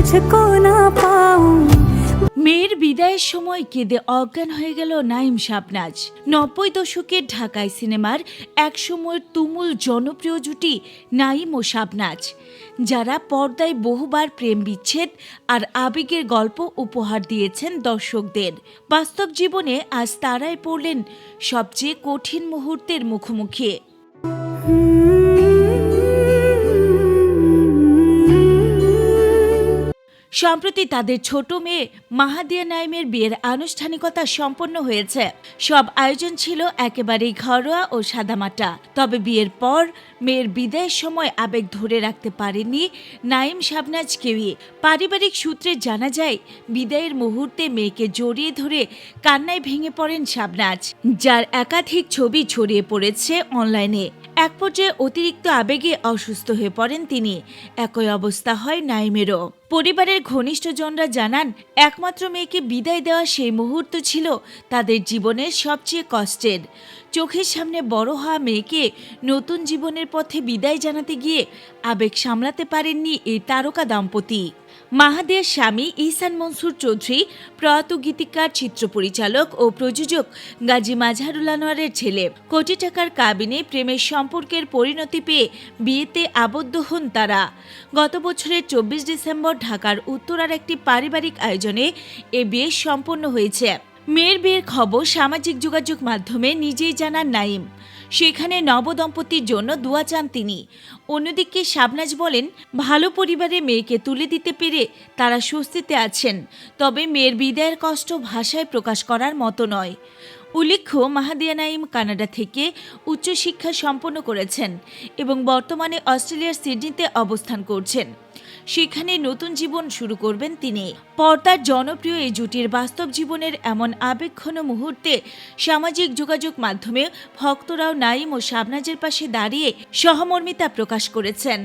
तुझको ना पाऊं। মেয়ের বিদায়ের সময় কেঁদে অজ্ঞান হয়ে গেল নাঈম শাবনাজ। 90 দশকের ঢাকায় সিনেমার এক সময়ের তুমুল জনপ্রিয় জুটি নাঈম ও শাবনাজ, যারা পর্দায় বহুবার প্রেম বিচ্ছেদ আর আবেগের গল্প উপহার দিয়েছেন দর্শকদের। বাস্তব জীবনে আজ তারাই পড়লেন সবচেয়ে কঠিন মুহূর্তের মুখোমুখি। সম্প্রতি তাদের ছোট মেয়ে মাহাদিয়া নাঈমের বিয়ের আনুষ্ঠানিকতা সম্পন্ন হয়েছে। সব আয়োজন ছিল একেবারেই ঘরোয়া ও সাদামাটা। তবে বিয়ের পর মেয়ের বিদায়ের সময় আবেগ ধরে রাখতে পারেননি নাঈম শাবনাজ কেউই। পারিবারিক সূত্রে জানা যায়, বিদায়ের মুহূর্তে মেয়েকে জড়িয়ে ধরে কান্নায় ভেঙে পড়েন শাবনাজ, যার একাধিক ছবি ছড়িয়ে পড়েছে অনলাইনে। এক পর্যায়ে অতিরিক্ত আবেগে অসুস্থ হয়ে পড়েন তিনি। একই অবস্থা হয় নাঈমেরও। পরিবারের ঘনিষ্ঠজনরা জানান, একমাত্র মেয়েকে বিদায় দেওয়া সেই মুহূর্ত ছিল তাদের জীবনের সবচেয়ে কষ্টের। চোখের সামনে বড় হওয়া মেয়েকে নতুন জীবনের পথে বিদায় জানাতে গিয়ে আবেগ সামলাতে পারেননি এই তারকা দম্পতি। মাহাদিয়ার স্বামী ইহসান মনসুর চৌধুরী প্রয়াত গীতিকার, চিত্র পরিচালক ও প্রযোজক গাজী মাজহারুল আনোয়ারের ছেলে। কোটি টাকার কাবিনে প্রেমের সম্পর্কের পরিণতি পেয়ে বিয়েতে আবদ্ধ হন তারা। গত বছরের 24 ডিসেম্বর ঢাকার উত্তরার একটি পারিবারিক আয়োজনে এ বিয়ে সম্পন্ন হয়েছে। মেয়ের বিয়ের খবর সামাজিক যোগাযোগ মাধ্যমে নিজেই জানান নাঈম। সেখানে নবদম্পতির জন্য দোয়া চান তিনি। অন্যদিকে শাবনাজ বলেন, ভালো পরিবারে মেয়েকে তুলে দিতে পেরে তারা স্বস্তিতে আছেন। তবে মেয়ের বিদায়ের কষ্ট ভাষায় প্রকাশ করার মতো নয়। উল্লেখ্য, মাহাদিয়া নাঈম কানাডা থেকে উচ্চশিক্ষা সম্পন্ন করেছেন এবং বর্তমানে অস্ট্রেলিয়ার সিডনিতে অবস্থান করছেন। সেখানে নতুন জীবন শুরু করবেন তিনি। পর্দার জনপ্রিয় এই জুটির বাস্তব জীবনের এমন আবেগঘন মুহূর্তে সামাজিক যোগাযোগ মাধ্যমে ভক্তরাও নাঈম ও শাবনাজের পাশে দাঁড়িয়ে সহমর্মিতা প্রকাশ করেছেন।